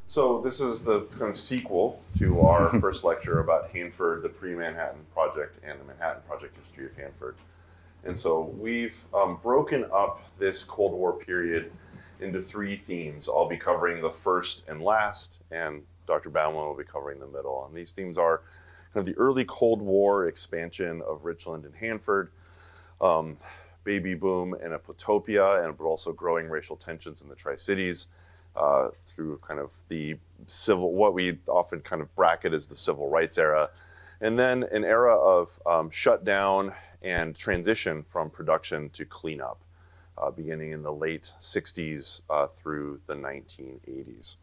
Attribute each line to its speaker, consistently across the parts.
Speaker 1: So this is the kind of sequel to our first lecture about Hanford, the pre-Manhattan Project, and the Manhattan Project history of Hanford. And so we've broken up this Cold War period into three themes. I'll be covering the first and last, and Dr. Bauman will be covering the middle. And these themes are kind of the early Cold War expansion of Richland and Hanford, baby boom and epitopia, but also growing racial tensions in the Tri-Cities through kind of the what we often kind of bracket as the civil rights era. And then an era of shutdown and transition from production to cleanup, beginning in the late 60s through the 1980s.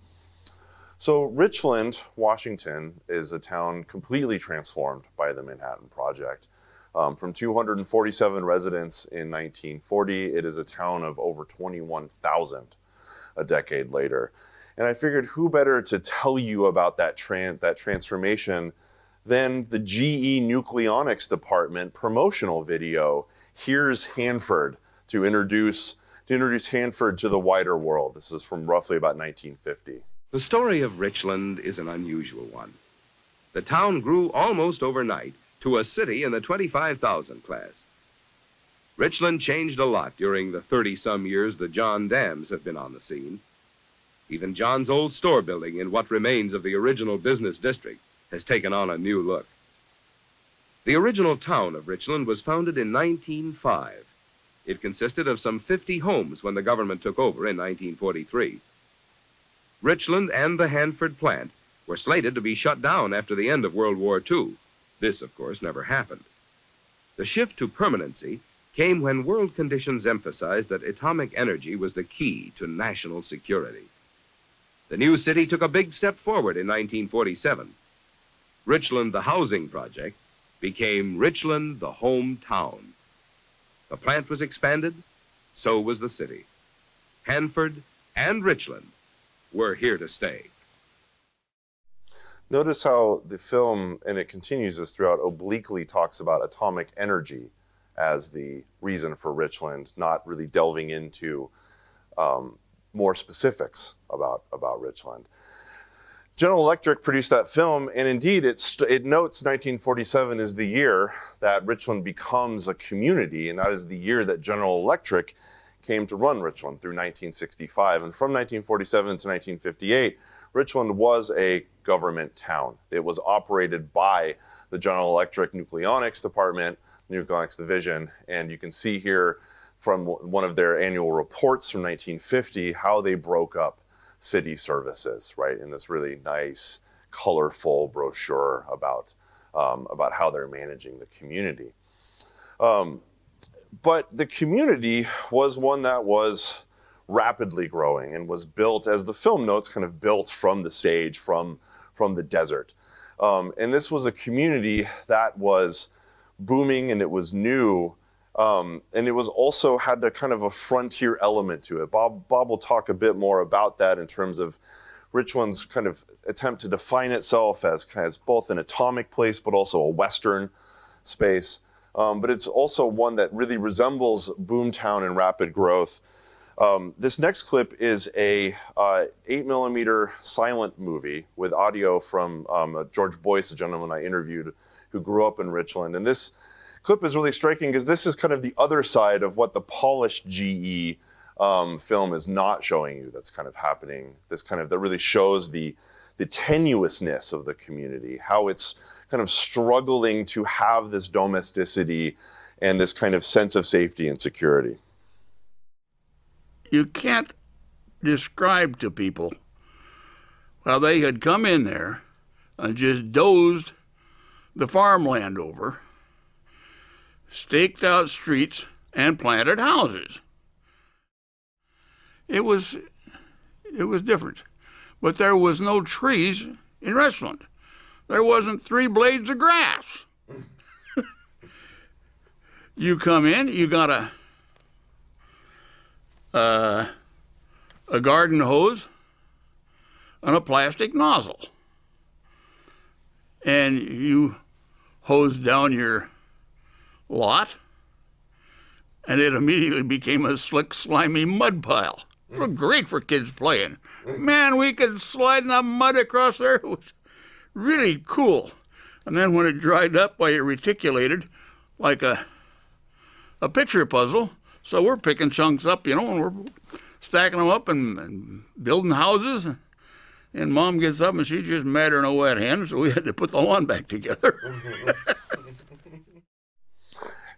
Speaker 1: So Richland, Washington, is a town completely transformed by the Manhattan Project. From 247 residents in 1940, it is a town of over 21,000 a decade later. And I figured who better to tell you about that transformation than the GE Nucleonics Department promotional video, Here's Hanford, to introduce Hanford to the wider world. This is from roughly about 1950.
Speaker 2: The story of Richland is an unusual one. The town grew almost overnight to a city in the 25,000 class. Richland changed a lot during the 30-some years the John Dams have been on the scene. Even John's old store building in what remains of the original business district has taken on a new look. The original town of Richland was founded in 1905. It consisted of some 50 homes when the government took over in 1943. Richland and the Hanford plant were slated to be shut down after the end of World War II. This, of course, never happened. The shift to permanency came when world conditions emphasized that atomic energy was the key to national security. The new city took a big step forward in 1947. Richland, the housing project, became Richland, the hometown. The plant was expanded, so was the city. Hanford and Richland were here to stay.
Speaker 1: Notice how the film, and it continues this throughout, obliquely talks about atomic energy as the reason for Richland, not really delving into more specifics about Richland. General Electric produced that film, and indeed it notes 1947 is the year that Richland becomes a community, and that is the year that General Electric came to run Richland through 1965. And from 1947 to 1958, Richland was a government town. It was operated by the General Electric Nucleonics Department, Nucleonics Division, and you can see here from one of their annual reports from 1950 how they broke up city services, right, in this really nice, colorful brochure about how they're managing the community. But the community was one that was rapidly growing and was built, as the film notes, kind of built from the sage, from the desert. And this was a community that was booming, and it was new, and it was also had a kind of a frontier element to it. Bob will talk a bit more about that in terms of Richland's kind of attempt to define itself as both an atomic place, but also a Western space. But it's also one that really resembles boomtown and rapid growth. This next clip is a 8mm silent movie with audio from George Boyce, a gentleman I interviewed who grew up in Richland. And this clip is really striking because this is kind of the other side of what the polished GE film is not showing you that's kind of happening. That really shows the tenuousness of the community, how it's kind of struggling to have this domesticity and this kind of sense of safety and security.
Speaker 3: You can't describe to people how they had come in there and just dozed the farmland over, staked out streets, and planted houses. It was different. But there was no trees in Richland. There wasn't 3 blades of grass. You come in, you got a garden hose and a plastic nozzle. And you hose down your lot, and it immediately became a slick, slimy mud pile. was great for kids playing. Man, we could slide in the mud across there. It was really cool. And then when it dried up, it reticulated like a picture puzzle. So we're picking chunks up, and we're stacking them up and building houses. And Mom gets up and she's just madder than a wet hen, so we had to put the lawn back together.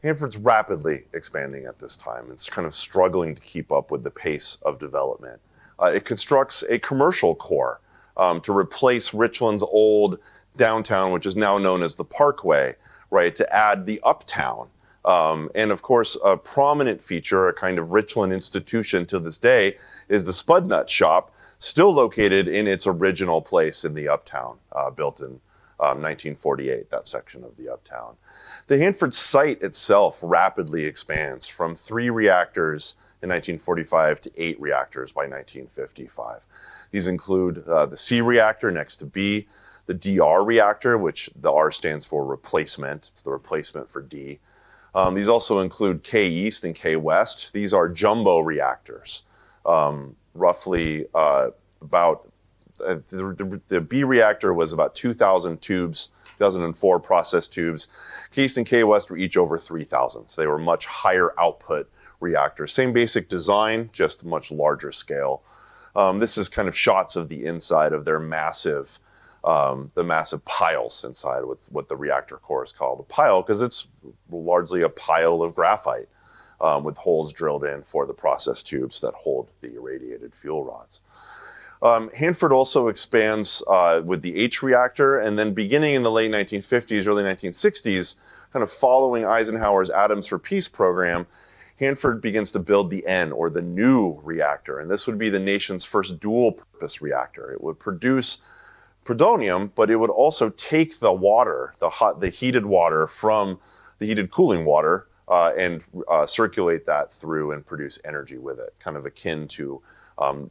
Speaker 1: Hanford's rapidly expanding at this time. It's kind of struggling to keep up with the pace of development. It constructs a commercial core to replace Richland's old downtown, which is now known as the Parkway, right, to add the uptown. And of course, a prominent feature, a kind of Richland institution to this day, is the Spud Nut Shop, still located in its original place in the uptown, built in 1948, that section of the uptown. The Hanford site itself rapidly expands from 3 reactors in 1945 to 8 reactors by 1955. These include the C reactor next to B, the DR reactor, which the R stands for replacement. It's the replacement for D. These also include K East and K West. These are jumbo reactors, roughly about the B reactor was about 2,000 tubes, 2004 process tubes. K East and K West were each over 3,000. So they were much higher output reactors. Same basic design, just much larger scale. This is kind of shots of the inside of their massive, the massive piles inside, what the reactor core is called a pile, because it's largely a pile of graphite with holes drilled in for the process tubes that hold the irradiated fuel rods. Hanford also expands with the H reactor, and then beginning in the late 1950s, early 1960s, kind of following Eisenhower's Atoms for Peace program, Hanford begins to build the N, or the new reactor, and this would be the nation's first dual-purpose reactor. It would produce plutonium, but it would also take the water, the heated water from the heated cooling water, and circulate that through and produce energy with it, kind of akin to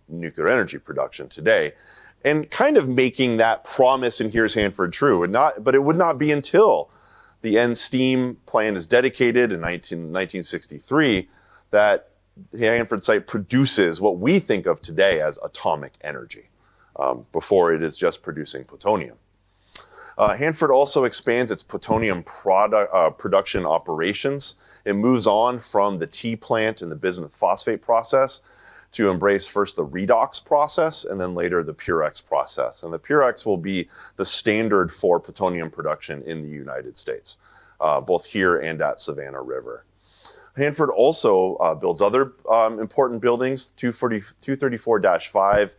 Speaker 1: nuclear energy production today, and kind of making that promise in Here's Hanford true. But it would not be until the N steam plant is dedicated in 1963 that the Hanford site produces what we think of today as atomic energy. Before it is just producing plutonium. Hanford also expands its plutonium production operations. It moves on from the T plant and the bismuth phosphate process to embrace first the redox process and then later the Purex process. And the Purex will be the standard for plutonium production in the United States, both here and at Savannah River. Hanford also builds other important buildings, 234-5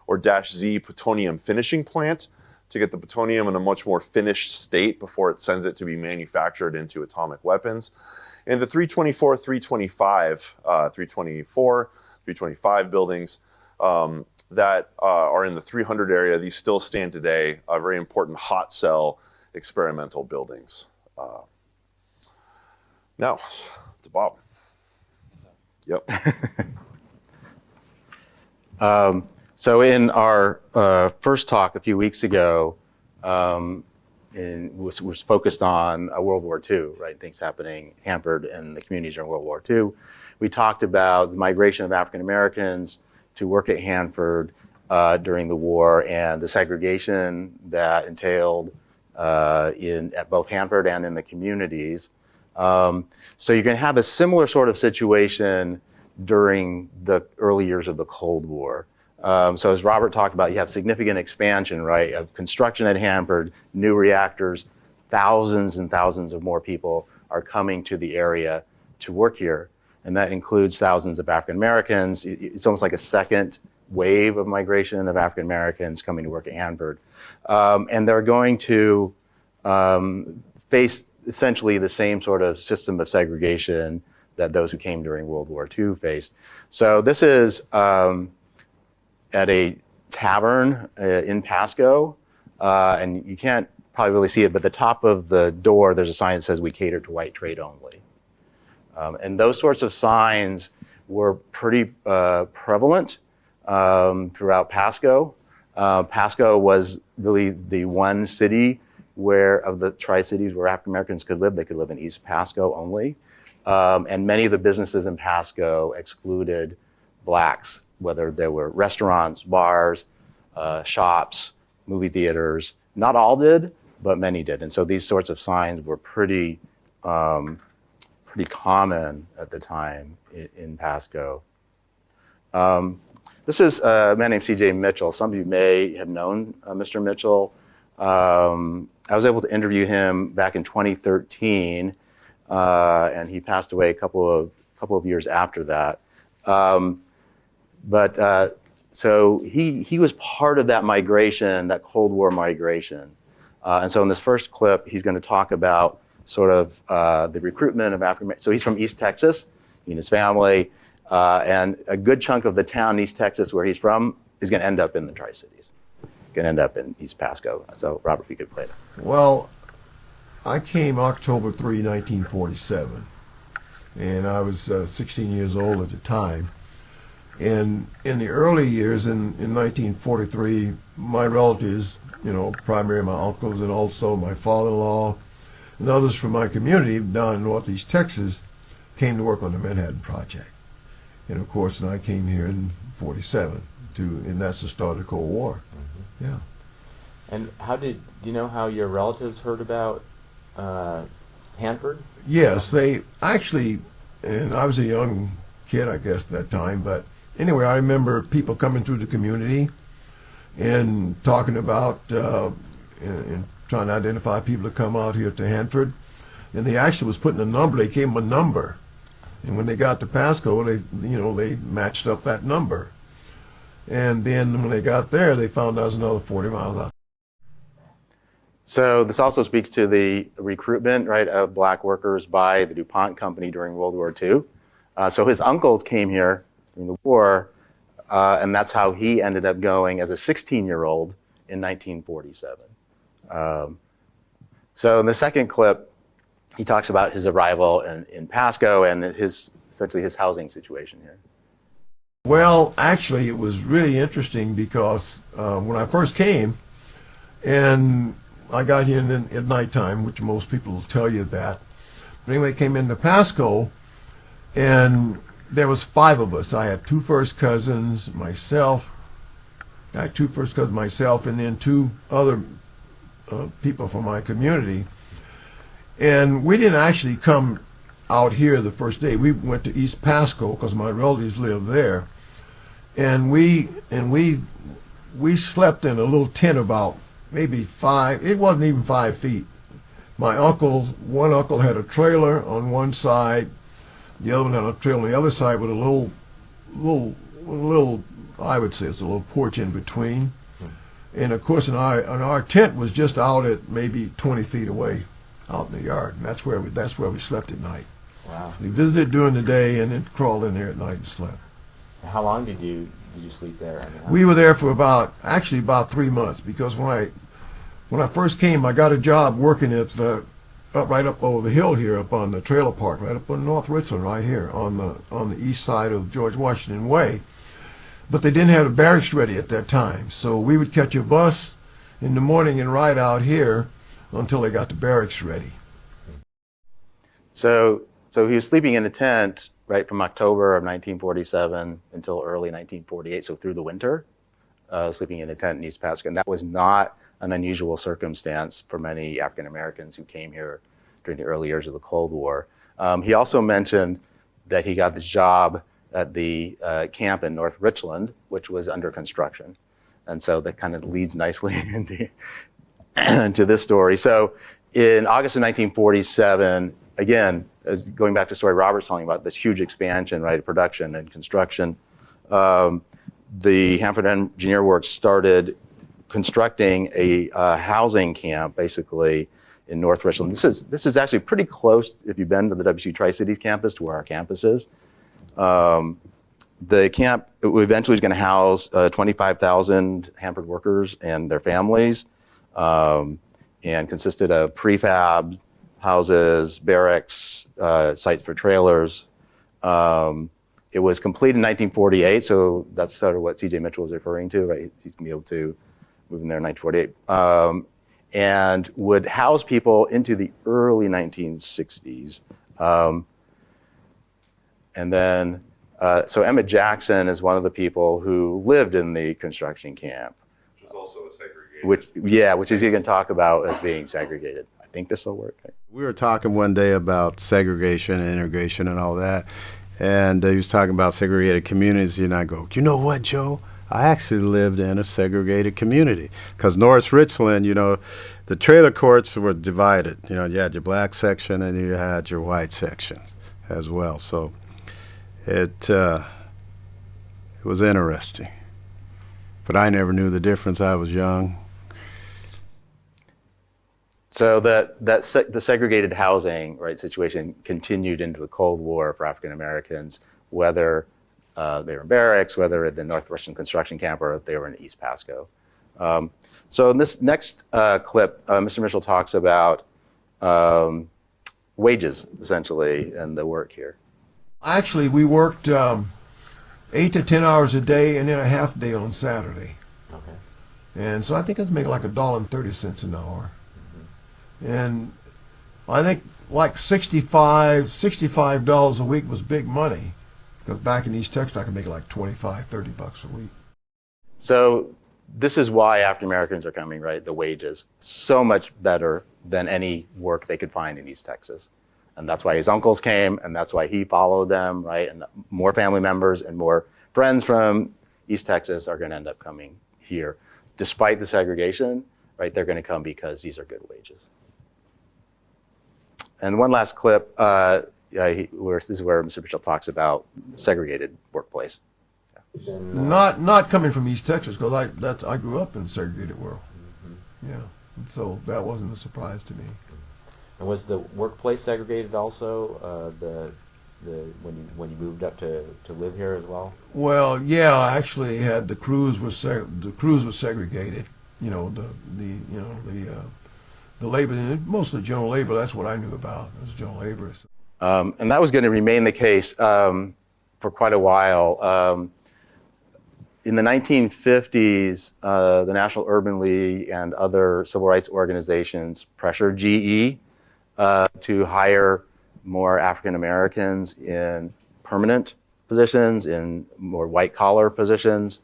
Speaker 1: or -Z plutonium finishing plant to get the plutonium in a much more finished state before it sends it to be manufactured into atomic weapons. And the 324, 325 buildings that are in the 300 area, these still stand today, very important hot cell experimental buildings. Now, to Bob. Yep.
Speaker 4: So in our first talk a few weeks ago, was focused on World War II, right? Things happening, Hanford and the communities during World War II. We talked about the migration of African Americans to work at Hanford during the war and the segregation that entailed at both Hanford and in the communities. So you can have a similar sort of situation during the early years of the Cold War. So as Robert talked about, you have significant expansion, right, of construction at Hanford, new reactors, thousands and thousands of more people are coming to the area to work here. And that includes thousands of African Americans. It's almost like a second wave of migration of African Americans coming to work at Hanford. And they're going to face essentially the same sort of system of segregation that those who came during World War II faced. So this is at a tavern in Pasco, and you can't probably really see it, but the top of the door, there's a sign that says, "We cater to white trade only." And those sorts of signs were pretty prevalent throughout Pasco. Pasco was really the one city of the Tri-Cities where African Americans could live. They could live in East Pasco only. And many of the businesses in Pasco excluded blacks whether there were restaurants, bars, shops, movie theaters. Not all did, but many did. And so these sorts of signs were pretty common at the time in Pasco. This is a man named C.J. Mitchell. Some of you may have known Mr. Mitchell. I was able to interview him back in 2013, and he passed away a couple of years after that. So he was part of that migration, that Cold War migration. And so in this first clip, he's going to talk about sort of the recruitment of African Americans. So he's from East Texas, he and his family, and a good chunk of the town in East Texas where he's from is going to end up in the Tri-Cities, going to end up in East Pasco. So Robert, if you could play that.
Speaker 5: Well, I came October 3, 1947, and I was 16 years old at the time. And in the early years, in 1943, my relatives, primarily my uncles and also my father-in-law and others from my community down in Northeast Texas came to work on the Manhattan Project. And of course, I came here in 47, and that's the start of the Cold War. Mm-hmm. Yeah.
Speaker 4: And do you know how your relatives heard about Hanford?
Speaker 5: Yes, they actually, and I was a young kid, I guess, at that time, but anyway, I remember people coming through the community and talking about and trying to identify people to come out here to Hanford. And they actually was putting a number, they gave them a number. And when they got to Pasco, they matched up that number. And then when they got there, they found out it was another 40 miles out.
Speaker 4: So this also speaks to the recruitment, right, of black workers by the DuPont company during World War II. So his uncles came here during the war, and that's how he ended up going as a 16-year-old in 1947. So in the second clip, he talks about his arrival in Pasco and essentially his housing situation here.
Speaker 5: Well, actually, it was really interesting because when I first came, and I got here at nighttime, which most people will tell you that. But anyway, I came into Pasco, and there was 5 of us. I had 2 first cousins, myself. I had 2 first cousins, myself, and then 2 other people from my community. And we didn't actually come out here the first day. We went to East Pasco because my relatives lived there. And we slept in a little tent about maybe 5, it wasn't even 5 feet. One uncle had a trailer on one side, the other one had a trailer on the other side with a little, I would say it's a little porch in between. And of course, our tent was just out at maybe 20 feet away, out in the yard, and that's where we slept at night.
Speaker 4: Wow.
Speaker 5: We visited during the day and then crawled in there at night and slept.
Speaker 4: How long did you sleep there?
Speaker 5: We were there for about 3 months, because when I first came, I got a job working at right up over the hill here, up on the trailer park, right up on North Richland, right here on the east side of George Washington Way. But they didn't have the barracks ready at that time, so we would catch a bus in the morning and ride out here until they got the barracks ready.
Speaker 4: So he was sleeping in a tent right from October of 1947 until early 1948, so through the winter, sleeping in a tent in East Pasco. And that was not an unusual circumstance for many African Americans who came here during the early years of the Cold War. He also mentioned that he got this job at the camp in North Richland, which was under construction. And so that kind of leads nicely into this story. So in August of 1947, again, as going back to the story Robert's telling about, this huge expansion, right, of production and construction, the Hanford Engineer Works started constructing a housing camp, basically, in North Richland. This is actually pretty close, if you've been to the WSU Tri-Cities campus, to where our campus is. The camp eventually is going to house 25,000 Hanford workers and their families, and consisted of prefab houses, barracks, sites for trailers. It was completed in 1948, so that's sort of what C.J. Mitchell was referring to, right? He's going to be able to move in there in 1948, and would house people into the early 1960s. And then So Emma Jackson is one of the people who lived in the construction camp.
Speaker 1: Which was also a segregated.
Speaker 4: Which is you can talk about as being segregated. I think this will work.
Speaker 6: We were talking one day about segregation and integration and all that, and he was talking about segregated communities, and I go, you know what, Joe? I actually lived in a segregated community, because North Richland, the trailer courts were divided. You had your black section and you had your white section as well. So it was interesting, but I never knew the difference. I was young.
Speaker 4: So the segregated housing situation continued into the Cold War for African Americans, whether they were in barracks, whether at the North Richland construction camp, or if they were in East Pasco. So in this next clip, Mr. Mitchell talks about wages, essentially, and the work here.
Speaker 5: Actually, we worked 8 to 10 hours a day and then a half day on Saturday.
Speaker 4: Okay.
Speaker 5: And so I think it's making like $1.30 an hour. And I think like $65 a week was big money, because back in East Texas I could make like $25-30 a week.
Speaker 4: So this is why African Americans are coming, right? The wages, so much better than any work they could find in East Texas. And that's why his uncles came, and that's why he followed them, right? And more family members and more friends from East Texas are going to end up coming here. Despite the segregation, right, they're going to come because these are good wages. And one last clip, this is where Mr. Mitchell talks about segregated workplace.
Speaker 5: Not coming from East Texas, because I grew up in a segregated world. Mm-hmm. Yeah, and so that wasn't a surprise to me.
Speaker 7: And was the workplace segregated also? When you moved up to live here as well?
Speaker 5: Well, yeah, I actually had the crews was segregated. The labor, mostly general labor. That's what I knew about as general laborers.
Speaker 4: And that was going to remain the case for quite a while. In the 1950s, the National Urban League and other civil rights organizations pressured GE to hire more African Americans in permanent positions, in more white-collar positions,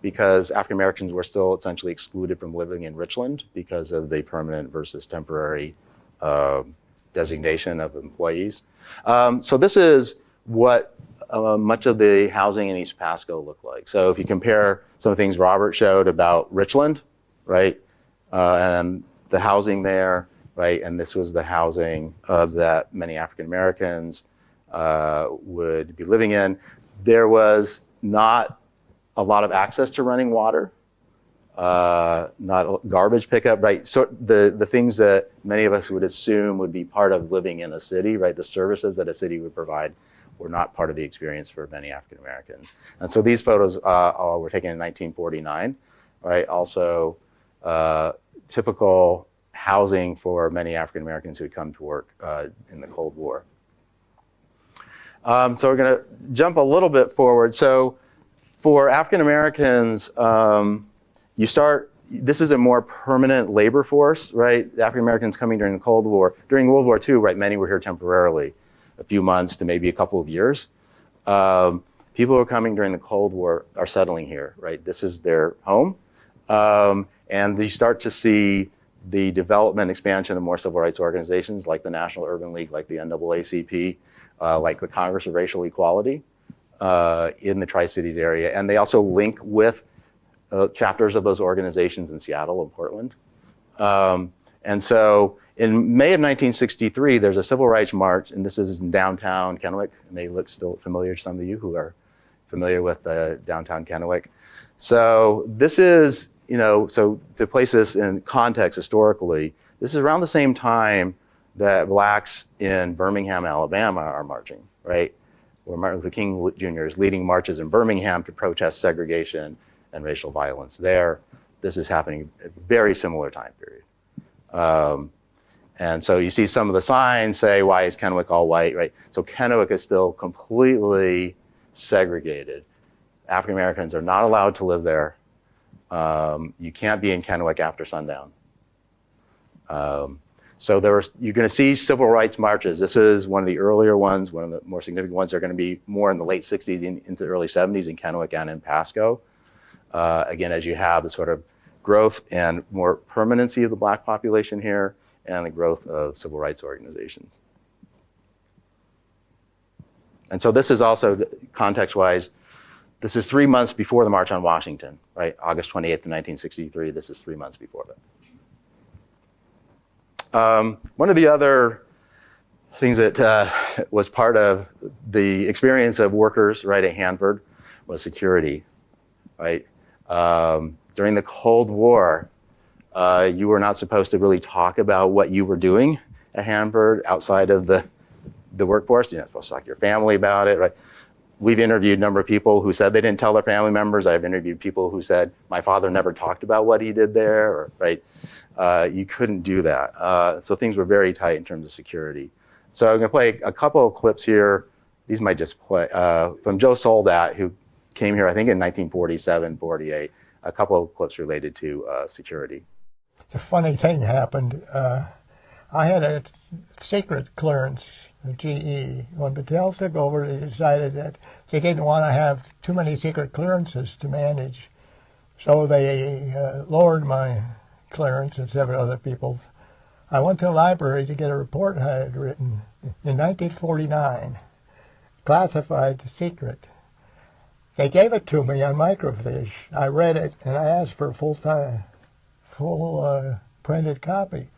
Speaker 4: because African Americans were still essentially excluded from living in Richland because of the permanent versus temporary designation of employees. So this is what much of the housing in East Pasco looked like. So if you compare some of the things Robert showed about Richland, right, and the housing there, right, and this was the housing that many African Americans would be living in. There was not a lot of access to running water, not garbage pickup, right? So the things that many of us would assume would be part of living in a city, right? The services that a city would provide were not part of the experience for many African Americans. And so these photos were taken in 1949, right? Also typical housing for many African Americans who had come to work in the Cold War. So we're going to jump a little bit forward. So for African Americans, this is a more permanent labor force, right? The African Americans coming during the Cold War. During World War II, right, many were here temporarily, a few months to maybe a couple of years. People who are coming during the Cold War are settling here, right? This is their home. And you start to see the development, expansion of more civil rights organizations like the National Urban League, like the NAACP, like the Congress of Racial Equality in the Tri-Cities area. And they also link with chapters of those organizations in Seattle and Portland. And so in May of 1963, there's a civil rights march, and this is in downtown Kennewick. It may look still familiar to some of you who are familiar with downtown Kennewick. So this is, so to place this in context historically, this is around the same time that blacks in Birmingham, Alabama are marching, right? Where Martin Luther King Jr. is leading marches in Birmingham to protest segregation and racial violence there. This is happening at a very similar time period. And so you see some of the signs say, why is Kennewick all white, right? So Kennewick is still completely segregated. African Americans are not allowed to live there. You can't be in Kennewick after sundown. So you're going to see civil rights marches. This is one of the earlier ones, one of the more significant ones. They're going to be more in the late 60s into the early 70s in Kennewick and in Pasco. Again, as you have the sort of growth and more permanency of the black population here and the growth of civil rights organizations. And so this is also, context-wise, this is 3 months before the March on Washington, right? August 28th, 1963, this is 3 months before that. One of the other things that was part of the experience of workers, right, at Hanford was security, right? During the Cold War, you were not supposed to really talk about what you were doing at Hanford outside of the workforce. You're not supposed to talk to your family about it, right? We've interviewed a number of people who said they didn't tell their family members. I've interviewed people who said, my father never talked about what he did there, or, right? You couldn't do that. So things were very tight in terms of security. So I'm gonna play a couple of clips here. These might just play, from Joe Soldat, who came here, I think in 1947, 48, a couple of clips related to security.
Speaker 8: The funny thing happened. I had a secret clearance, GE. When Battelle took over, they decided that they didn't want to have too many secret clearances to manage. So they lowered my clearance and several other people's. I went to the library to get a report I had written in 1949, classified secret. They gave it to me on microfiche. I read it and I asked for a full printed copy.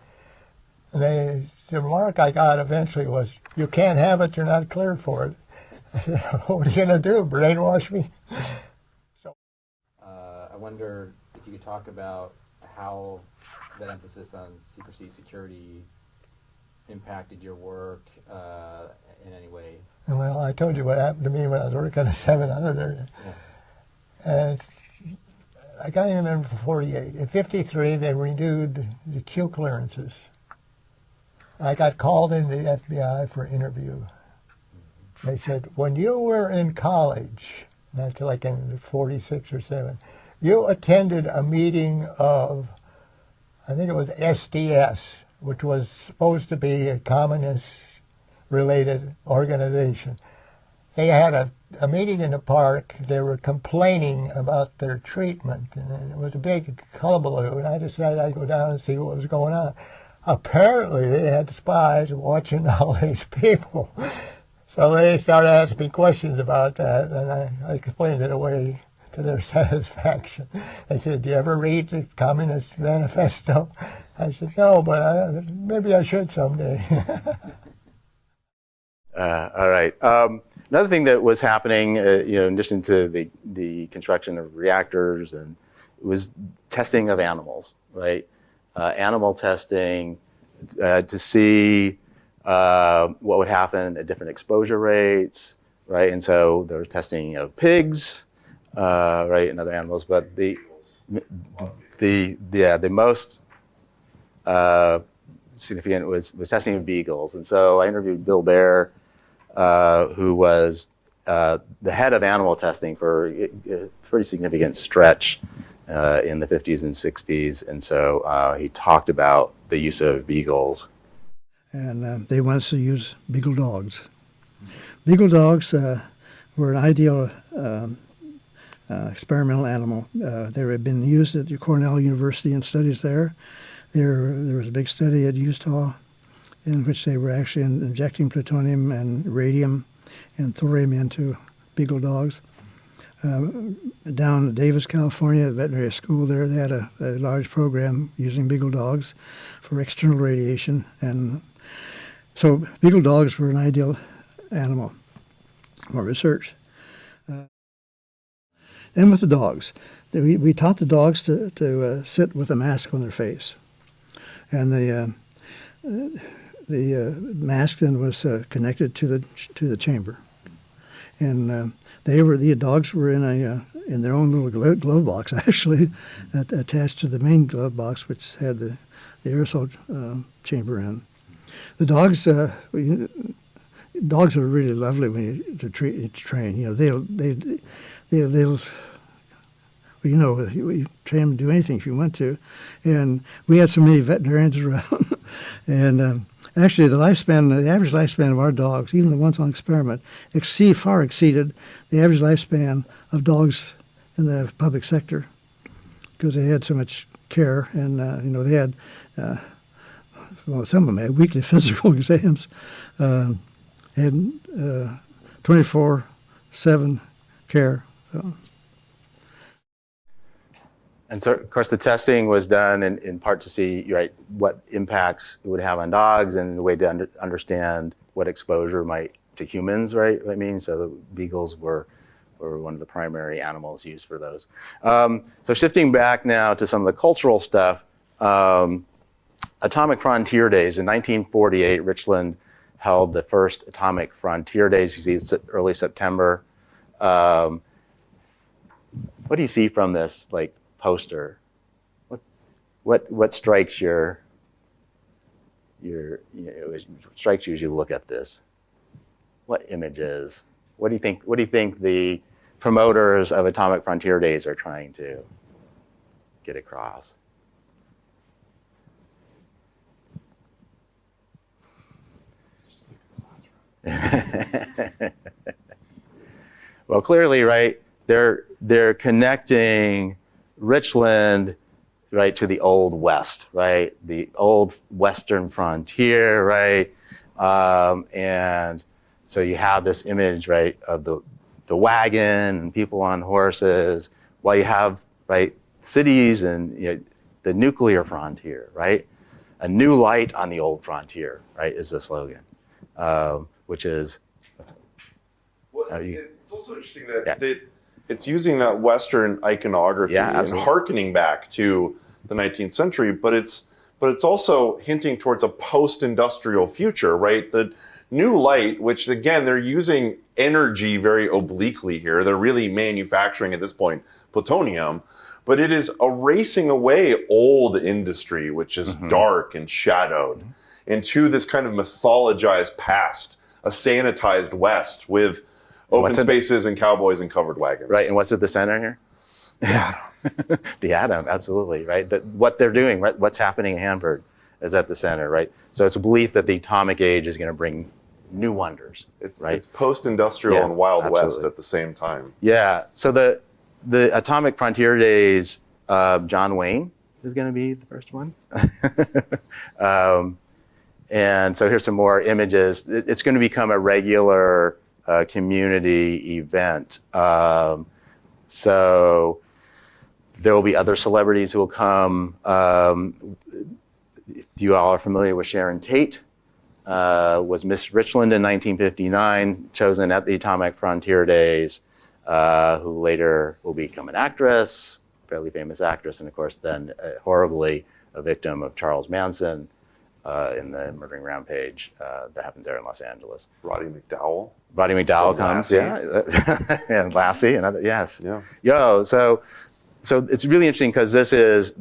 Speaker 8: And the remark I got eventually was, "You can't have it, you're not cleared for it." I said, "What are you going to do, brainwash me?"
Speaker 7: I wonder if you could talk about how that emphasis on secrecy, security impacted your work in any way.
Speaker 8: Well, I told you what happened to me when I was working at 700.
Speaker 7: Yeah.
Speaker 8: And I got in there for 48. In 53, they renewed the Q clearances. I got called in the FBI for an interview. They said, when you were in college, that's like in 46 or 7, you attended a meeting of, I think it was SDS, which was supposed to be a communist-related organization. They had a meeting in the park. They were complaining about their treatment, and it was a big hullabaloo, and I decided I'd go down and see what was going on. Apparently, they had spies watching all these people. So they started asking me questions about that, and I explained it away to their satisfaction. They said, "Do you ever read the Communist Manifesto?" I said, "No, but maybe I should someday."
Speaker 4: All right. Another thing that was happening, in addition to the construction of reactors, and was testing of animals, right? Animal testing to see what would happen at different exposure rates, right? And so there was testing of pigs, right, and other animals. But the most significant was testing of beagles. And so I interviewed Bill Baer, who was the head of animal testing for a pretty significant stretch in the 50s and 60s, and so he talked about the use of beagles.
Speaker 9: And they wanted us to use beagle dogs. Beagle dogs were an ideal experimental animal. They had been used at Cornell University in studies there. There was a big study at Utah in which they were actually injecting plutonium and radium and thorium into beagle dogs. Down in Davis, California, at veterinary school there, they had a large program using beagle dogs for external radiation. And so beagle dogs were an ideal animal for research. And with the dogs, we taught the dogs to sit with a mask on their face. And the mask then was connected to the chamber. And the dogs were in their own little glove box, actually, attached to the main glove box, which had the aerosol chamber in. The dogs are really lovely when you train. They'll you train them to do anything if you want to. And we had so many veterinarians around. And actually, the average lifespan of our dogs, even the ones on experiment, far exceeded the average lifespan of dogs in the public sector, because they had so much care, and they had, some of them had weekly physical exams, had 24/7 care. So.
Speaker 4: And so, of course, the testing was done in part to see what impacts it would have on dogs, and the way to understand what exposure might to humans, right? I mean, so the beagles were one of the primary animals used for those. So shifting back now to some of the cultural stuff, Atomic Frontier Days in 1948, Richland held the first Atomic Frontier Days. You see, it's early September. What do you see from this, poster? What strikes strikes you as you look at this? What images? What do you think the promoters of Atomic Frontier Days are trying to get across?
Speaker 1: It's just like a classroom.
Speaker 4: Well, clearly, right, they're connecting Richland, right, to the Old West, right, the old Western frontier, right, and so you have this image, right, of the wagon and people on horses, while you have, right, cities and the nuclear frontier, right, a new light on the old frontier, right, is the slogan, which is.
Speaker 1: It's also interesting that it's using that Western iconography and hearkening back to the 19th century, but it's also hinting towards a post-industrial future, right? The new light, which again, they're using energy very obliquely here. They're really manufacturing at this point plutonium, but it is erasing away old industry, which is dark and shadowed, into this kind of mythologized past, a sanitized West with open spaces and cowboys and covered wagons.
Speaker 4: Right, and what's at the center here?
Speaker 1: Yeah.
Speaker 4: The atom, absolutely, right? What they're doing, right? What's happening in Hanford is at the center, right? So it's a belief that the atomic age is going to bring new wonders, right?
Speaker 1: It's post-industrial and Wild West at the same time.
Speaker 4: Yeah, so the Atomic Frontier Days, John Wayne is going to be the first one. And so here's some more images. It's going to become a regular community event. So there will be other celebrities who will come. You all are familiar with Sharon Tate, was Miss Richland in 1959, chosen at the Atomic Frontier Days, who later will become an actress, fairly famous actress, and of course then horribly a victim of Charles Manson in the murdering rampage that happens there in Los Angeles.
Speaker 1: Roddy McDowell.
Speaker 4: Roddy McDowell comes, and Lassie, and other, yes. Yeah. So it's really interesting because this is,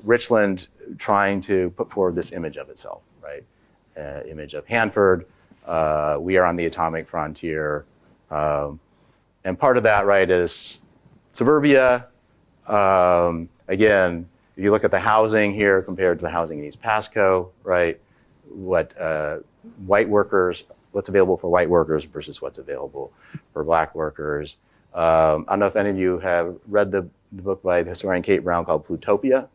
Speaker 4: Richland trying to put forward this image of itself, right? Image of Hanford. We are on the atomic frontier. And part of that, right, is suburbia. Again, if you look at the housing here compared to the housing in East Pasco, right, what white workers, what's available for white workers versus what's available for black workers. I don't know if any of you have read the book by the historian Kate Brown called Plutopia.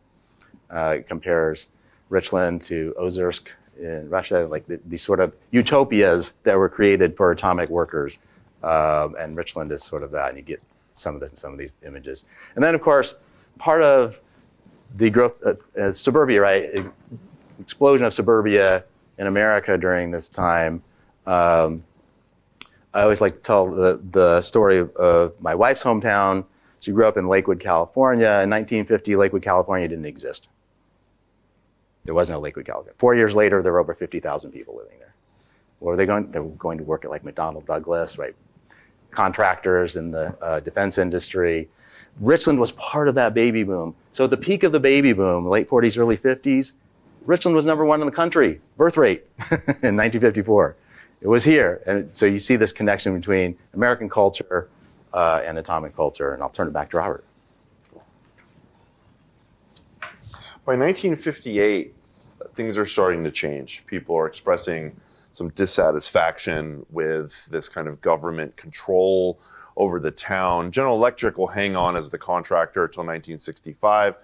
Speaker 4: It compares Richland to Ozersk in Russia, like these sort of utopias that were created for atomic workers. And Richland is sort of that, and you get some of this in some of these images. And then, of course, part of the growth of suburbia, right? Explosion of suburbia in America during this time. I always like to tell the story of my wife's hometown. She grew up in Lakewood, California. In 1950, Lakewood, California didn't exist. There was no Lakewood, California. 4 years later, there were over 50,000 people living there. Where were they going? They were going to work at like McDonnell Douglas, right? Contractors in the defense industry. Richland was part of that baby boom. So at the peak of the baby boom, late 40s, early 50s, Richland was #1 in the country, birth rate, in 1954. It was here. And so you see this connection between American culture and atomic culture. And I'll turn it back to Robert.
Speaker 1: By 1958, things are starting to change. People are expressing some dissatisfaction with this kind of government control over the town. General Electric will hang on as the contractor until 1965,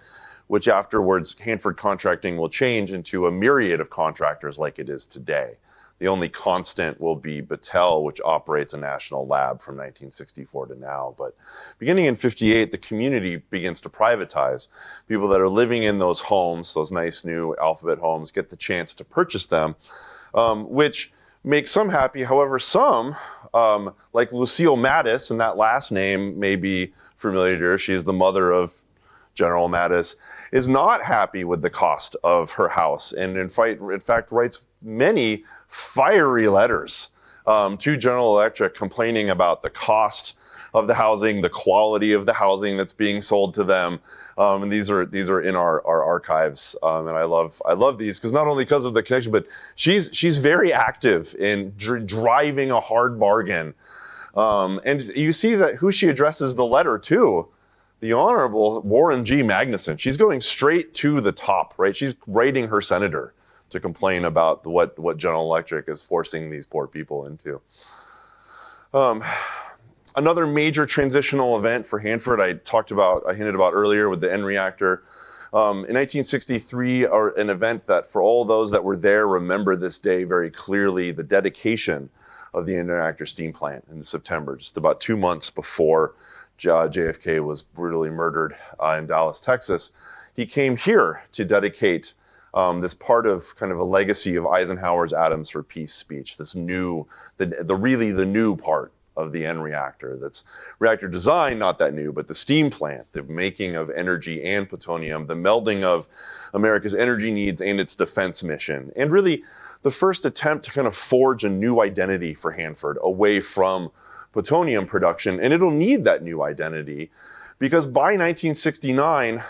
Speaker 1: which afterwards Hanford contracting will change into a myriad of contractors like it is today. The only constant will be Battelle, which operates a national lab from 1964 to now. But beginning in 58, the community begins to privatize. People that are living in those homes, those nice new Alphabet homes, get the chance to purchase them, which makes some happy. However, some, like Lucille Mattis, and that last name may be familiar to her, she's the mother of General Mattis, is not happy with the cost of her house, and in fact writes many fiery letters to General Electric complaining about the cost of the housing, the quality of the housing that's being sold to them. And these are in our archives, and I love these because not only because of the connection, but she's very active in driving a hard bargain. And you see that who she addresses the letter to, the Honorable Warren G. Magnuson. She's going straight to the top, right? She's writing her senator to complain about what General Electric is forcing these poor people into. Another major transitional event for Hanford I hinted about earlier with the N reactor. In 1963, an event that for all those that were there remember this day very clearly, the dedication of the N reactor steam plant in September, just about 2 months before JFK was brutally murdered in Dallas, Texas. He came here to dedicate this part of kind of a legacy of Eisenhower's Atoms for Peace speech, this new, the new part of the N reactor. That's reactor design, not that new, but the steam plant, the making of energy and plutonium, the melding of America's energy needs and its defense mission, and really the first attempt to kind of forge a new identity for Hanford away from plutonium production. And it'll need that new identity because by 1969,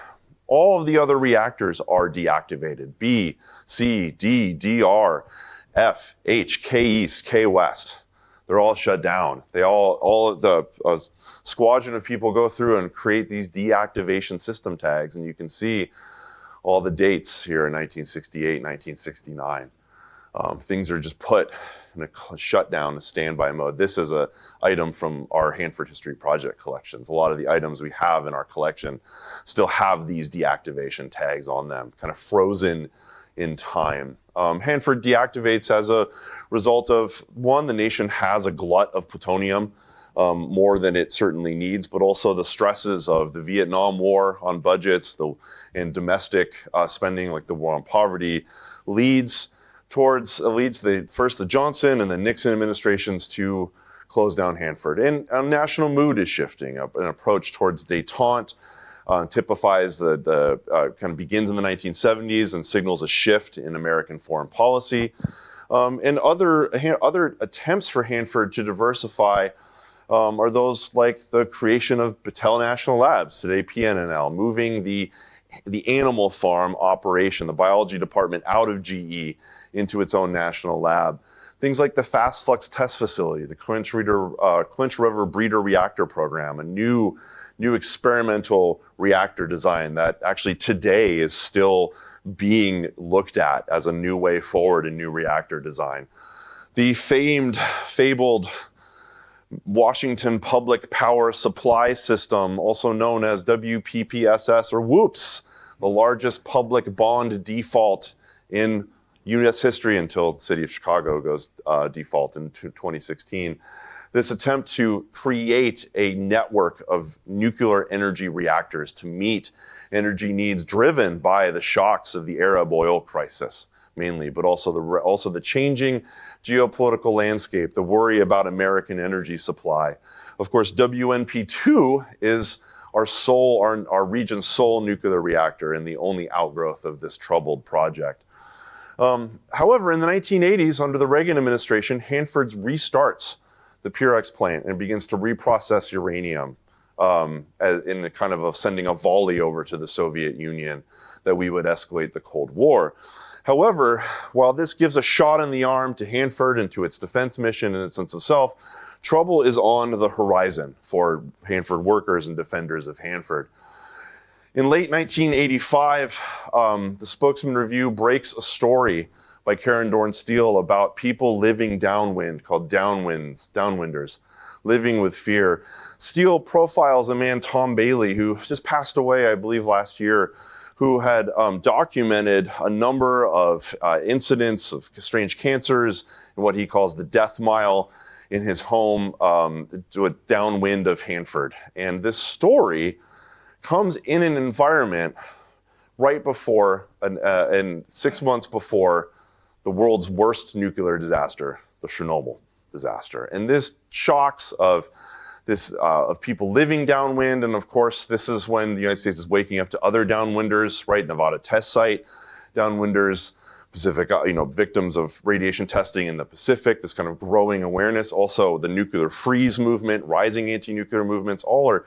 Speaker 1: all of the other reactors are deactivated. B, C, D, DR, F, H, K East, K West. They're all shut down. All of the squadron of people go through and create these deactivation system tags. And you can see all the dates here in 1968, 1969. Things are just put in a shutdown, a standby mode. This is an item from our Hanford History Project collections. A lot of the items we have in our collection still have these deactivation tags on them, kind of frozen in time. Hanford deactivates as a result of, one, the nation has a glut of plutonium, more than it certainly needs, but also the stresses of the Vietnam War on budgets and domestic spending, like the war on poverty, leads the Johnson and the Nixon administrations to close down Hanford. And a national mood is shifting. An approach towards détente typifies kind of begins in the 1970s and signals a shift in American foreign policy. And other attempts for Hanford to diversify are those like the creation of Battelle National Labs, today PNNL, moving the animal farm operation, the biology department, out of GE into its own national lab. Things like the Fast Flux Test Facility, the Clinch River Breeder Reactor Program, a new experimental reactor design that actually today is still being looked at as a new way forward in new reactor design. The fabled Washington Public Power Supply System, also known as WPPSS or WHOOPS, the largest public bond default in U.S. history until the city of Chicago goes default in 2016. This attempt to create a network of nuclear energy reactors to meet energy needs driven by the shocks of the Arab oil crisis, mainly, but also the changing geopolitical landscape, the worry about American energy supply. Of course, WNP2 is our region's sole nuclear reactor and the only outgrowth of this troubled project. However, in the 1980s, under the Reagan administration, Hanford restarts the Purex plant and begins to reprocess uranium in a kind of sending a volley over to the Soviet Union that we would escalate the Cold War. However, while this gives a shot in the arm to Hanford and to its defense mission and its sense of self, trouble is on the horizon for Hanford workers and defenders of Hanford. In late 1985, the Spokesman Review breaks a story by Karen Dorn Steele about people living downwind, called downwinders, living with fear. Steele profiles a man, Tom Bailey, who just passed away, I believe, last year, who had documented a number of incidents of strange cancers and what he calls the death mile in his home downwind of Hanford. And this story comes in an environment right before, and 6 months before, the world's worst nuclear disaster, the Chernobyl disaster. And this shocks of people living downwind, and of course, this is when the United States is waking up to other downwinders, right? Nevada test site downwinders, Pacific, victims of radiation testing in the Pacific, this kind of growing awareness. Also, the nuclear freeze movement, rising anti-nuclear movements, all are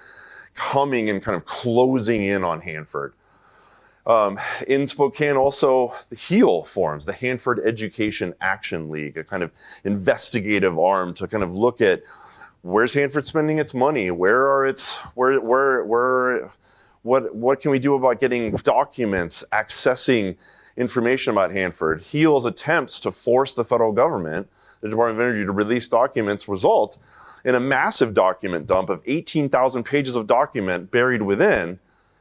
Speaker 1: coming and kind of closing in on Hanford. In Spokane, also, the HEAL forms, the Hanford Education Action League, a kind of investigative arm to kind of look at where's Hanford spending its money, what can we do about getting documents, accessing information about Hanford. HEAL's attempts to force the federal government, the Department of Energy, to release documents result in a massive document dump of 18,000 pages of document. Buried within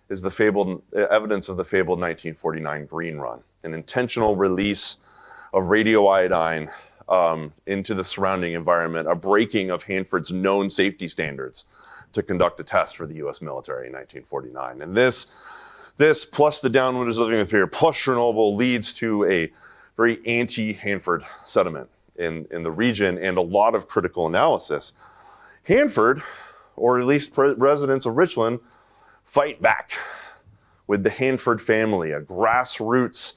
Speaker 1: is the fabled evidence of the fabled 1949 Green Run, an intentional release of radioiodine into the surrounding environment, a breaking of Hanford's known safety standards to conduct a test for the U.S. military in 1949. And this plus the downwinders living with fear, plus Chernobyl, leads to a very anti-Hanford sentiment in the region and a lot of critical analysis. Hanford, or at least residents of Richland, fight back with the Hanford family, a grassroots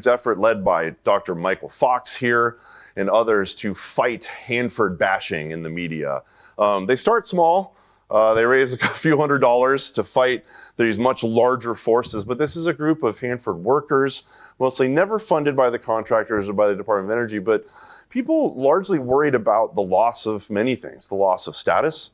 Speaker 1: effort led by Dr. Michael Fox here and others to fight Hanford bashing in the media. They start small. They raise a few $100s to fight these much larger forces, but this is a group of Hanford workers, mostly never funded by the contractors or by the Department of Energy, but people largely worried about the loss of many things, the loss of status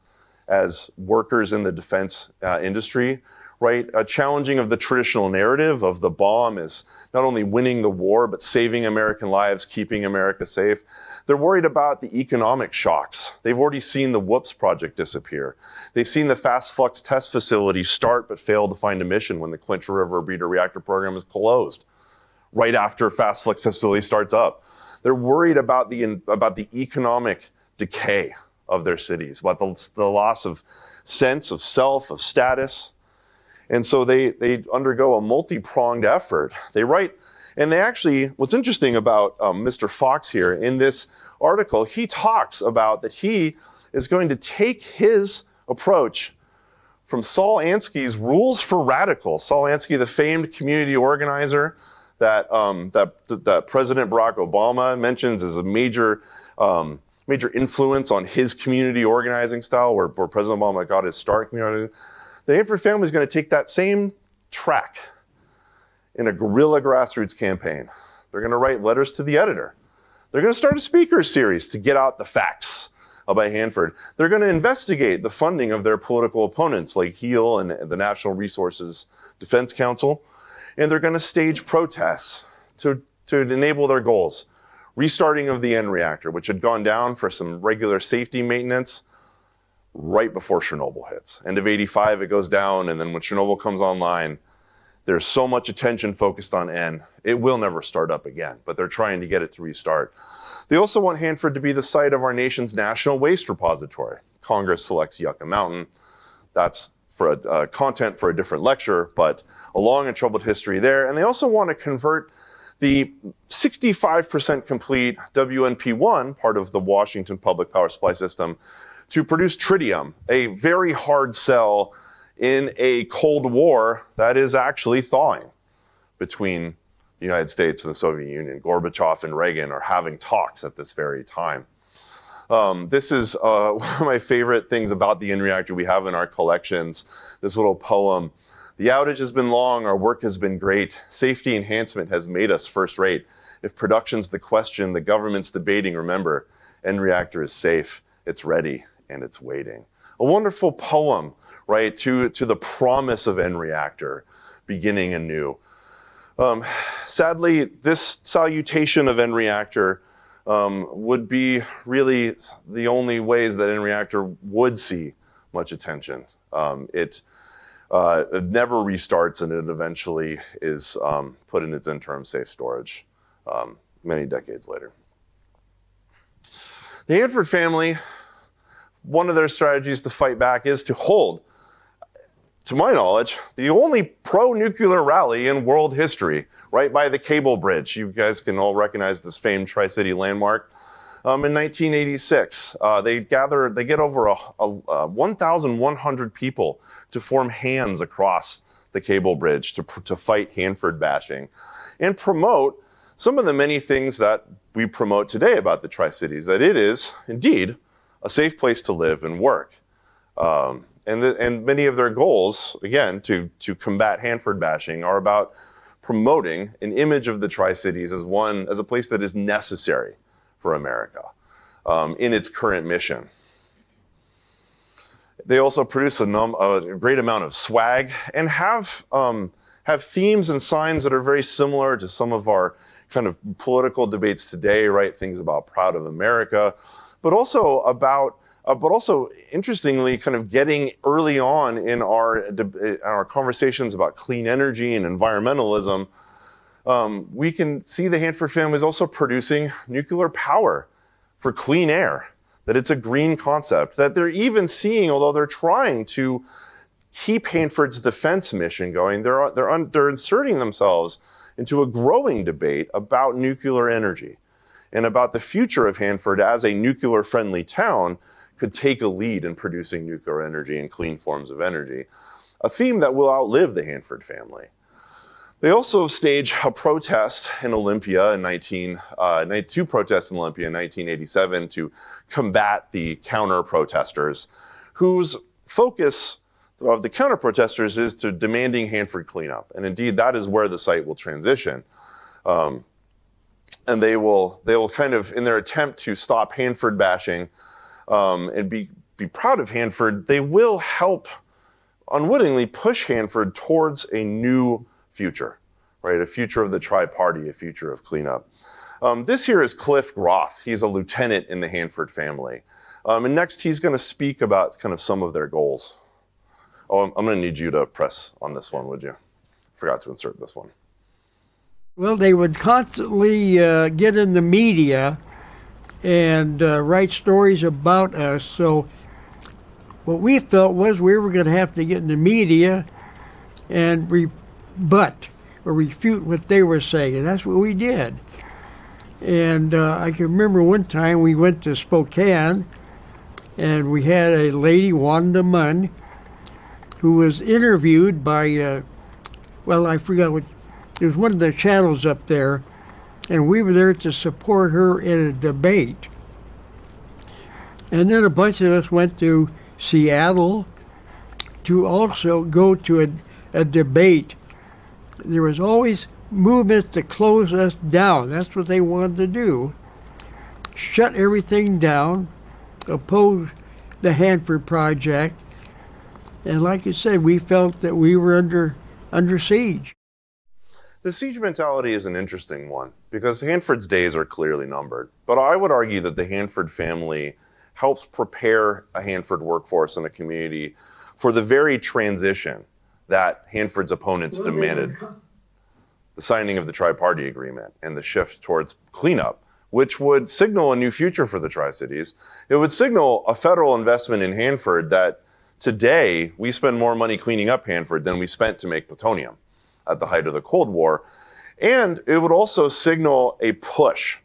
Speaker 1: as workers in the defense industry, right? A challenging of the traditional narrative of the bomb as not only winning the war, but saving American lives, keeping America safe. They're worried about the economic shocks. They've already seen the Whoops project disappear. They've seen the fast flux test facility start but fail to find a mission when the Clinch River breeder reactor program is closed, right after fast flux facility starts up. They're worried about the economic decay of their cities, about the loss of sense of self, of status. And so they undergo a multi-pronged effort. They write, and they actually, what's interesting about Mr. Fox here, in this article, he talks about that he is going to take his approach from Saul Ansky's Rules for Radicals. Saul Ansky, the famed community organizer that President Barack Obama mentions as a major influence on his community organizing style, where President Obama got his start in community. The Hanford family is going to take that same track in a guerrilla grassroots campaign. They're going to write letters to the editor. They're going to start a speaker series to get out the facts about Hanford. They're going to investigate the funding of their political opponents like HEAL and the National Resources Defense Council. And they're going to stage protests to enable their goals. Restarting of the N reactor, which had gone down for some regular safety maintenance right before Chernobyl hits. End of 85, it goes down, and then when Chernobyl comes online, there's so much attention focused on N, it will never start up again, but they're trying to get it to restart. They also want Hanford to be the site of our nation's national waste repository. Congress selects Yucca Mountain. That's for content for a different lecture, but a long and troubled history there. And they also want to convert the 65% complete WNP1, part of the Washington Public Power Supply System, to produce tritium, a very hard sell in a Cold War that is actually thawing between the United States and the Soviet Union. Gorbachev and Reagan are having talks at this very time. This is one of my favorite things about the N reactor we have in our collections, this little poem. The outage has been long, our work has been great. Safety enhancement has made us first rate. If production's the question, the government's debating, remember, N reactor is safe, it's ready, and it's waiting. a wonderful poem, right, to the promise of N reactor beginning anew. Sadly, this salutation of N reactor would be really the only ways that N reactor would see much attention. It never restarts, and it eventually is put in its interim safe storage many decades later. The Hanford family, one of their strategies to fight back is to hold, to my knowledge, the only pro-nuclear rally in world history, right by the cable bridge. You guys can all recognize this famed Tri-City landmark. In 1986, they get over 1,100 people to form hands across the cable bridge to fight Hanford bashing and promote some of the many things that we promote today about the Tri-Cities, that it is indeed a safe place to live and work. And many of their goals, again, to combat Hanford bashing are about promoting an image of the Tri-Cities as a place that is necessary for America in its current mission. They also produce a great amount of swag and have themes and signs that are very similar to some of our kind of political debates today, right? Things about proud of America, but also interestingly, kind of getting early on in our conversations about clean energy and environmentalism, we can see the Hanford family is also producing nuclear power for clean air, that it's a green concept, that they're even seeing, although they're trying to keep Hanford's defense mission going, they're inserting themselves into a growing debate about nuclear energy and about the future of Hanford as a nuclear-friendly town could take a lead in producing nuclear energy and clean forms of energy, a theme that will outlive the Hanford family. They also staged a protest in Olympia in two protests in Olympia in 1987 to combat the counter-protesters, whose focus of the counter-protesters is to demanding Hanford cleanup. And indeed, that is where the site will transition. And they will kind of, in their attempt to stop Hanford bashing and be proud of Hanford, they will help unwittingly push Hanford towards a new future, right? A future of the tri-party, a future of cleanup. This here is Cliff Groth. He's a lieutenant in the Hanford family. And next, he's going to speak about kind of some of their goals. Oh, I'm going to need you to press on this one, would you? Forgot to insert this one.
Speaker 10: Well, they would constantly get in the media and write stories about us. So what we felt was we were going to have to get in the media and rebut or refute what they were saying. And that's what we did. And I can remember one time we went to Spokane and we had a lady, Wanda Munn, who was interviewed by, I forgot what, it was one of the channels up there, and we were there to support her in a debate. And then a bunch of us went to Seattle to also go to a debate. There was always movements to close us down. That's what they wanted to do. Shut everything down, oppose the Hanford Project. And like I said, we felt that we were under siege.
Speaker 1: The siege mentality is an interesting one because Hanford's days are clearly numbered. But I would argue that the Hanford family helps prepare a Hanford workforce and a community for the very transition that Hanford's opponents demanded. The signing of the Tri-Party Agreement and the shift towards cleanup, which would signal a new future for the Tri-Cities. It would signal a federal investment in Hanford that today, we spend more money cleaning up Hanford than we spent to make plutonium at the height of the Cold War. And it would also signal a push,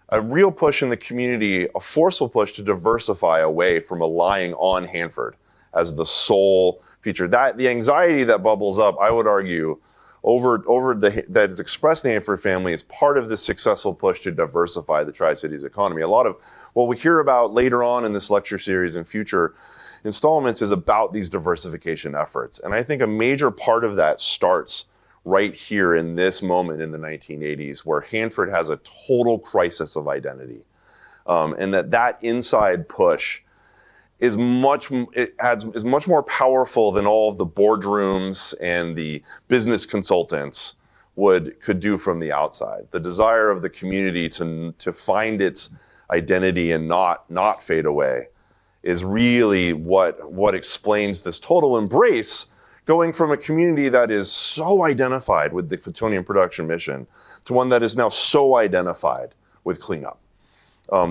Speaker 1: a real push in the community, a forceful push to diversify away from relying on Hanford as the sole feature. That the anxiety that bubbles up, I would argue, that is expressed in the Hanford family is part of this successful push to diversify the Tri-Cities economy. A lot of what we hear about later on in this lecture series and future installments is about these diversification efforts. And I think a major part of that starts right here in this moment in the 1980s, where Hanford has a total crisis of identity. And that inside push is much more powerful than all of the boardrooms and the business consultants could do from the outside. The desire of the community to find its identity and not fade away is really what explains this total embrace, going from a community that is so identified with the plutonium production mission to one that is now so identified with cleanup.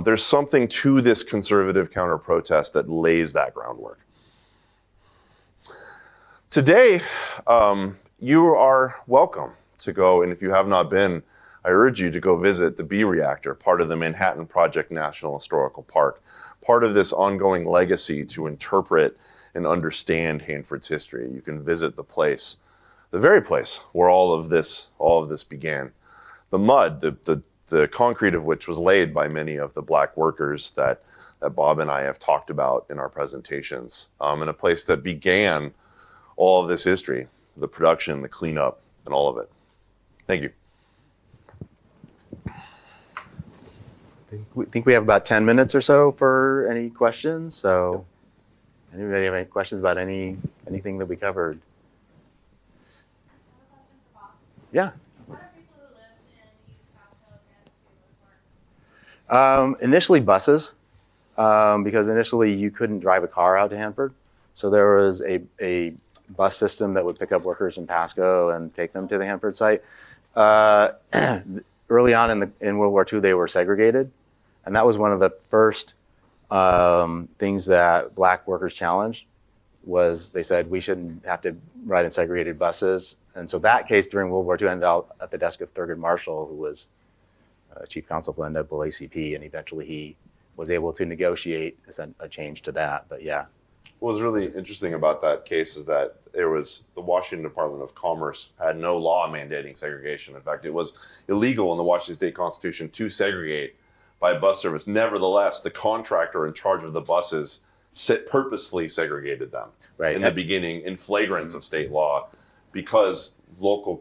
Speaker 1: There's something to this conservative counter-protest that lays that groundwork. Today, you are welcome to go, and if you have not been, I urge you to go visit the B Reactor, part of the Manhattan Project National Historical Park, part of this ongoing legacy to interpret and understand Hanford's history. You can visit the place, the very place where all of this began. The mud, the concrete of which was laid by many of the black workers that Bob and I have talked about in our presentations, in a place that began all of this history, the production, the cleanup, and all of it. Thank you.
Speaker 4: I think we have about 10 minutes or so for any questions. So anybody have any questions about anything that we covered? Yeah. Initially buses, because initially you couldn't drive a car out to Hanford. So there was a bus system that would pick up workers in Pasco and take them to the Hanford site. Early on in World War II, they were segregated. And that was one of the first things that black workers challenged, was they said we shouldn't have to ride in segregated buses. And so that case during World War II ended up at the desk of Thurgood Marshall, who was chief counsel for the NAACP, and eventually he was able to negotiate a change to that. But yeah.
Speaker 1: What was really interesting about that case is that the Washington Department of Commerce had no law mandating segregation. In fact, it was illegal in the Washington State Constitution to segregate by bus service. Nevertheless, the contractor in charge of the buses purposely segregated them in the beginning in flagrance of state law, because local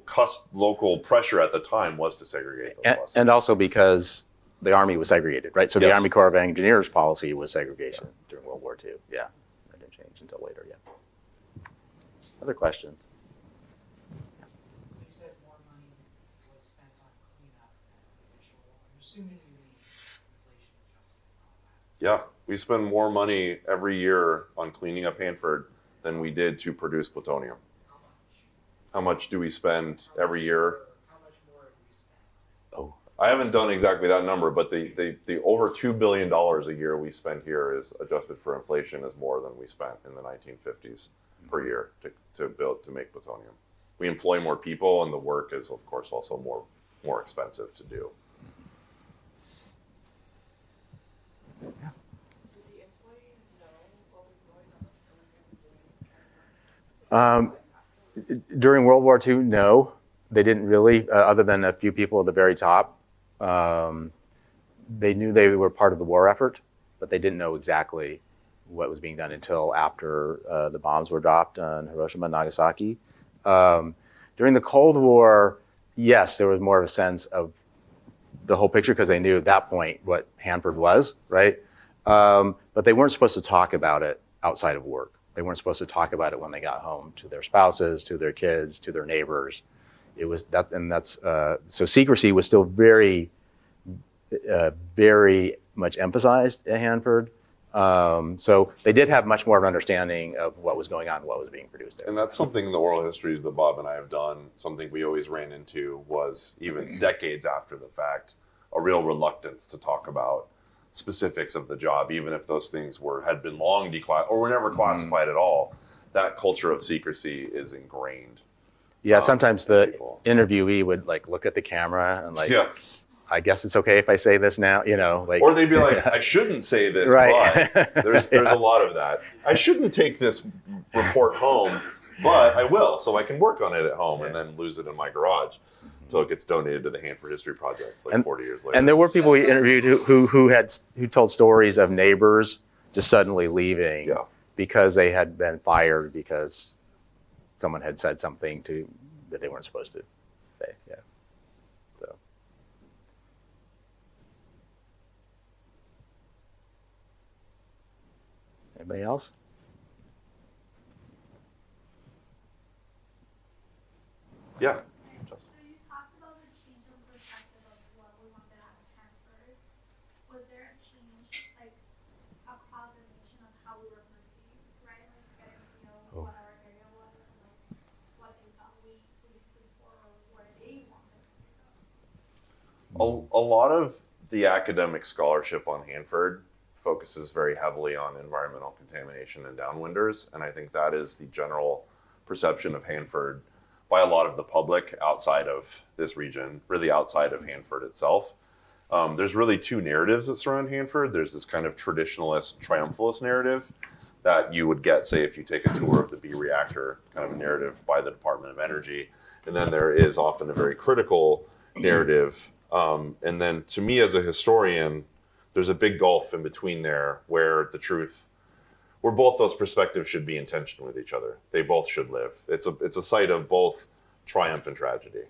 Speaker 1: pressure at the time was to segregate those buses.
Speaker 4: And also because the Army was segregated, right? So the Army Corps of Engineers policy was segregation during World War II. Yeah, that didn't change until later, yeah. Other questions?
Speaker 11: So you said more money was spent on cleanup than initial. I'm assuming you mean inflation adjusted and all that.
Speaker 1: Yeah, we spend more money every year on cleaning up Hanford than we did to produce plutonium. How much do we spend every year?
Speaker 11: How much more have we spent?
Speaker 1: Oh, I haven't done exactly that number, but the over $2 billion a year we spend here is adjusted for inflation is more than we spent in the 1950s per year to make plutonium. We employ more people, and the work is of course also more expensive to do.
Speaker 11: Did the employees know what was going on during
Speaker 4: During World War II, no, they didn't really, other than a few people at the very top. They knew they were part of the war effort, but they didn't know exactly what was being done until after the bombs were dropped on Hiroshima and Nagasaki. During the Cold War, yes, there was more of a sense of the whole picture because they knew at that point what Hanford was, right? But they weren't supposed to talk about it outside of work. They weren't supposed to talk about it when they got home to their spouses, to their kids, to their neighbors. It was that, and that's so secrecy was still very, very much emphasized at Hanford. So they did have much more of an understanding of what was going on, what was being produced there.
Speaker 1: And that's something in the oral histories that Bob and I have done. Something we always ran into was, even decades after the fact, a real reluctance to talk about specifics of the job, even if those things had been long declassified or were never classified at all. That culture of secrecy is ingrained.
Speaker 4: Yeah, sometimes the interviewee would look at the camera and I guess it's okay if I say this now,
Speaker 1: or they'd be like, I shouldn't say this,
Speaker 4: right.
Speaker 1: But there's a lot of that. I shouldn't take this report home, but I will, so I can work on it at home and then lose it in my garage until it gets donated to the Hanford History Project 40 years later.
Speaker 4: And there were people we interviewed who told stories of neighbors just suddenly leaving because they had been fired because someone had said something that they weren't supposed to say. Yeah. So. Anybody else?
Speaker 1: Yeah.
Speaker 12: So you talked about the change of perspective of what we wanted out of Hanford. Was there a change, like across the nation, of how we were perceived, right? Like getting to know what our area was and like what they thought we stood for or where they wanted us to go?
Speaker 1: A lot of the academic scholarship on Hanford focuses very heavily on environmental contamination and downwinders, and I think that is the general perception of Hanford by a lot of the public outside of this region, really outside of Hanford itself. There's really two narratives that surround Hanford. There's this kind of traditionalist, triumphalist narrative that you would get, say, if you take a tour of the B reactor, kind of a narrative by the Department of Energy. And then there is often a very critical narrative. And then to me as a historian, there's a big gulf in between there where both those perspectives should be in tension with each other. They both should live. It's a site of both triumph and tragedy.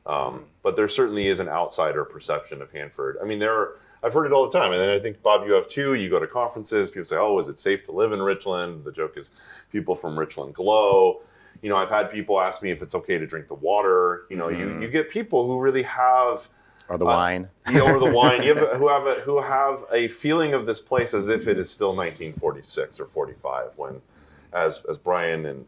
Speaker 1: But there certainly is an outsider perception of Hanford. I mean, I've heard it all the time. And then I think, Bob, you have too. You go to conferences, people say, oh, is it safe to live in Richland? The joke is people from Richland glow. You know, I've had people ask me if it's okay to drink the water. You know, you get people who really have...
Speaker 4: Or the wine.
Speaker 1: Or the wine. Who have a feeling of this place as if it is still 1946 or 45 when, as Brian and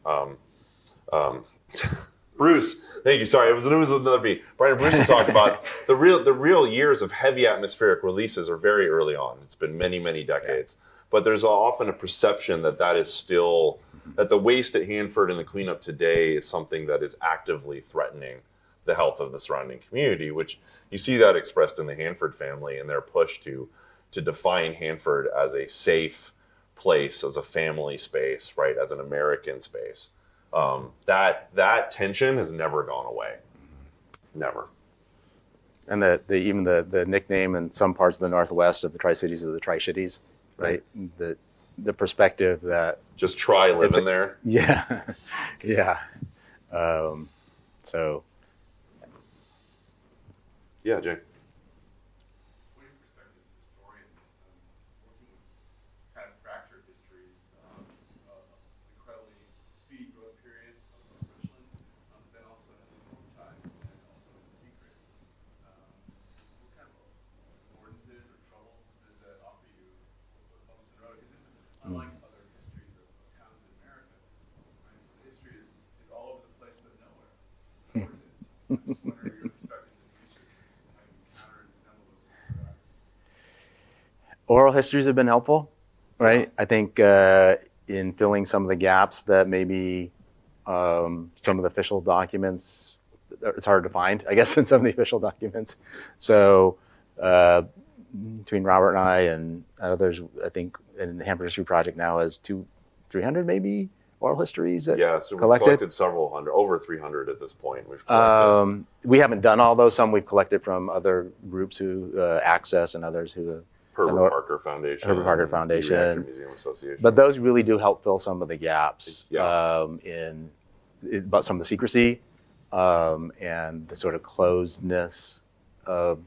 Speaker 1: Bruce, thank you, sorry, it was another beat. Brian and Bruce have talked about the real years of heavy atmospheric releases are very early on. It's been many, many decades. But there's often a perception that is still, that the waste at Hanford and the cleanup today is something that is actively threatening the health of the surrounding community, which you see that expressed in the Hanford family and their push to define Hanford as a safe place, as a family space, right, as an American space. That tension has never gone away, never.
Speaker 4: And even the nickname in some parts of the Northwest of the Tri-Cities is the Tri-Cities, right? The perspective that
Speaker 1: just try living there.
Speaker 4: Yeah, yeah. So.
Speaker 1: Yeah, Jay.
Speaker 13: What are your perspectives as historians working with kind of fractured histories, incredibly speedy growth period of Richland, but then also in the normal times and also in secret? What kind of affordances or troubles does that offer you almost in a row? Because it's unlike other histories of towns in America, right? So the history is all over the place but nowhere. Where is it? I'm just wondering your perspectives.
Speaker 4: Oral histories have been helpful, right? I think in filling some of the gaps that maybe some of the official documents, it's hard to find, I guess, in some of the official documents. So between Robert and I and others, I think in the Hanford History Project now has 300 maybe oral histories that
Speaker 1: so we've
Speaker 4: collected.
Speaker 1: Collected several hundred, over 300 at this point. We've collected.
Speaker 4: We haven't done all those. Some we've collected from other groups who Access and others who have
Speaker 1: Herbert Parker Foundation, Museum Association.
Speaker 4: But those really do help fill some of the gaps
Speaker 1: about
Speaker 4: some of the secrecy and the sort of closedness of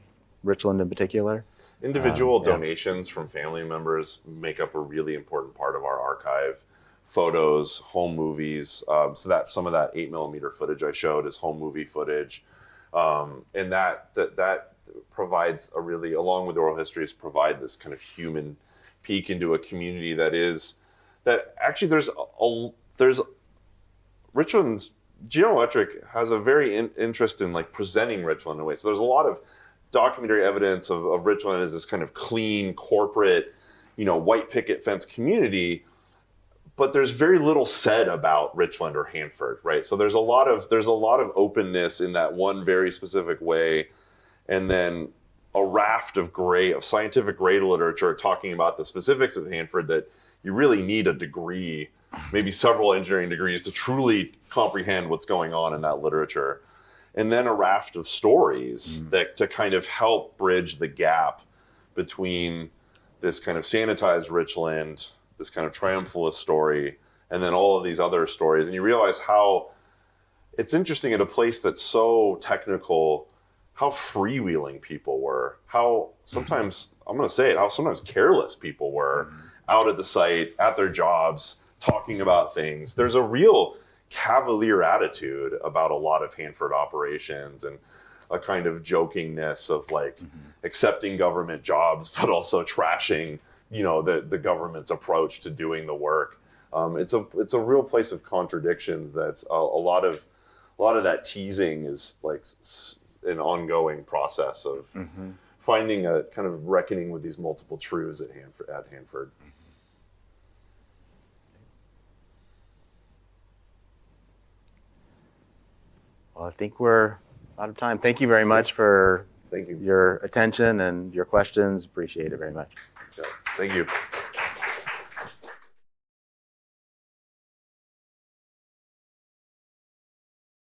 Speaker 4: Richland in particular.
Speaker 1: Individual donations from family members make up a really important part of our archive. Photos, home movies, so that some of that 8mm footage I showed is home movie footage, and that provides a really, along with oral histories, provide this kind of human peek into a community that actually there's Richland, General Electric has a very interest in like presenting Richland in a way. So there's a lot of documentary evidence of Richland as this kind of clean corporate, white picket fence community, but there's very little said about Richland or Hanford, right? So there's a lot of openness in that one very specific way. And then a raft of scientific grade literature talking about the specifics of Hanford that you really need a degree, maybe several engineering degrees to truly comprehend what's going on in that literature. And then a raft of stories that to kind of help bridge the gap between this kind of sanitized Richland, this kind of triumphalist story, and then all of these other stories. And you realize how it's interesting at a place that's so technical, how freewheeling people were, how sometimes, I'm going to say it, how sometimes careless people were out at the site, at their jobs, talking about things. There's a real cavalier attitude about a lot of Hanford operations, and a kind of jokingness of like accepting government jobs, but also trashing, you know, the government's approach to doing the work. It's a real place of contradictions. That's a lot of that teasing is like an ongoing process of finding a kind of reckoning with these multiple truths at Hanford.
Speaker 4: Well, I think we're out of time. Thank you very much for
Speaker 1: Thank you.
Speaker 4: your attention and your questions. Appreciate it very much.
Speaker 1: Yeah, thank you.